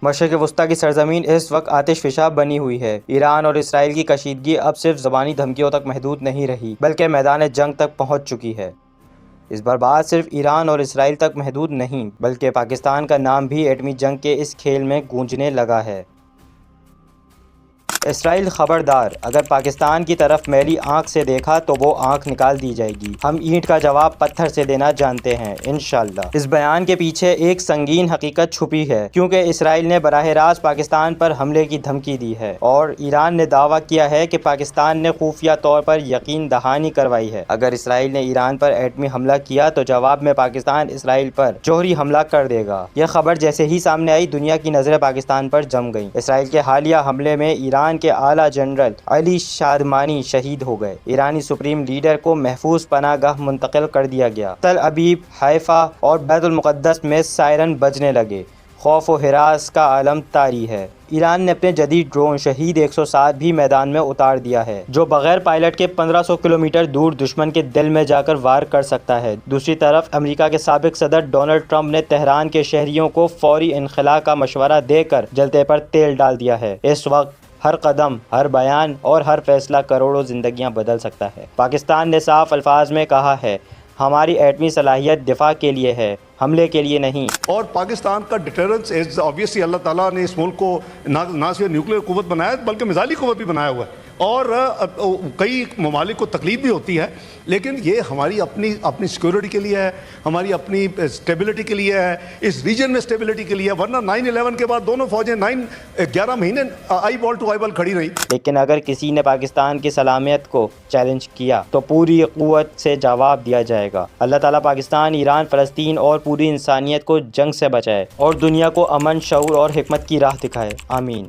مشرق وسطیٰ کی سرزمین اس وقت آتش فشاں بنی ہوئی ہے۔ ایران اور اسرائیل کی کشیدگی اب صرف زبانی دھمکیوں تک محدود نہیں رہی بلکہ میدان جنگ تک پہنچ چکی ہے۔ اس بار بات صرف ایران اور اسرائیل تک محدود نہیں بلکہ پاکستان کا نام بھی ایٹمی جنگ کے اس کھیل میں گونجنے لگا ہے۔ اسرائیل خبردار، اگر پاکستان کی طرف میلی آنکھ سے دیکھا تو وہ آنکھ نکال دی جائے گی۔ ہم اینٹ کا جواب پتھر سے دینا جانتے ہیں انشاءاللہ۔ اس بیان کے پیچھے ایک سنگین حقیقت چھپی ہے، کیونکہ اسرائیل نے براہ راست پاکستان پر حملے کی دھمکی دی ہے اور ایران نے دعویٰ کیا ہے کہ پاکستان نے خفیہ طور پر یقین دہانی کروائی ہے۔ اگر اسرائیل نے ایران پر ایٹمی حملہ کیا تو جواب میں پاکستان اسرائیل پر جوہری حملہ کر دے گا۔ یہ خبر جیسے ہی سامنے آئی، دنیا کی نظریں پاکستان پر جم گئیں۔ اسرائیل کے حالیہ حملے میں ایران کے اعلیٰ جنرل علی شادمانی شہید ہو گئے۔ ایرانی سپریم لیڈر کو محفوظ پناہ گاہ منتقل کر دیا گیا۔ تل ابیب، حیفا اور بیت المقدس میں سائرن بجنے لگے۔ خوف و ہراس کا عالم طاری ہے۔ ایران نے اپنے جدید ڈرون شہید 107 بھی میدان میں اتار دیا ہے، جو بغیر پائلٹ کے 1500 کلومیٹر دور دشمن کے دل میں جا کر وار کر سکتا ہے۔ دوسری طرف امریکہ کے سابق صدر ڈونلڈ ٹرمپ نے تہران کے شہریوں کو فوری انخلاء کا مشورہ دے کر جلتے پر تیل ڈال دیا ہے۔ اس وقت ہر قدم، ہر بیان اور ہر فیصلہ کروڑوں زندگیاں بدل سکتا ہے۔ پاکستان نے صاف الفاظ میں کہا ہے، ہماری ایٹمی صلاحیت دفاع کے لیے ہے، حملے کے لیے نہیں۔ اور پاکستان کا ڈیٹرنس از آبویسلی اللہ تعالیٰ نے اس ملک کو نہ صرف نیوکلیر قوت بنایا بلکہ میزائلی قوت بھی بنایا ہوا ہے، اور کئی ممالک کو تکلیف بھی ہوتی ہے، لیکن یہ ہماری اپنی سیکورٹی کے لیے ہے، ہماری اپنی اسٹیبلٹی کے لیے ہے، اس ریجن میں اسٹیبلٹی کے لیے ہے۔ ورنہ 9/11 کے بعد دونوں فوجیں 11 مہینے آئی بال ٹو آئی بال کھڑی رہی۔ لیکن اگر کسی نے پاکستان کی سلامت کو چیلنج کیا تو پوری قوت سے جواب دیا جائے گا۔ اللہ تعالیٰ پاکستان، ایران، فلسطین اور پوری انسانیت کو جنگ سے بچائے اور دنیا کو امن، شعور اور حکمت کی راہ دکھائے۔ آمین۔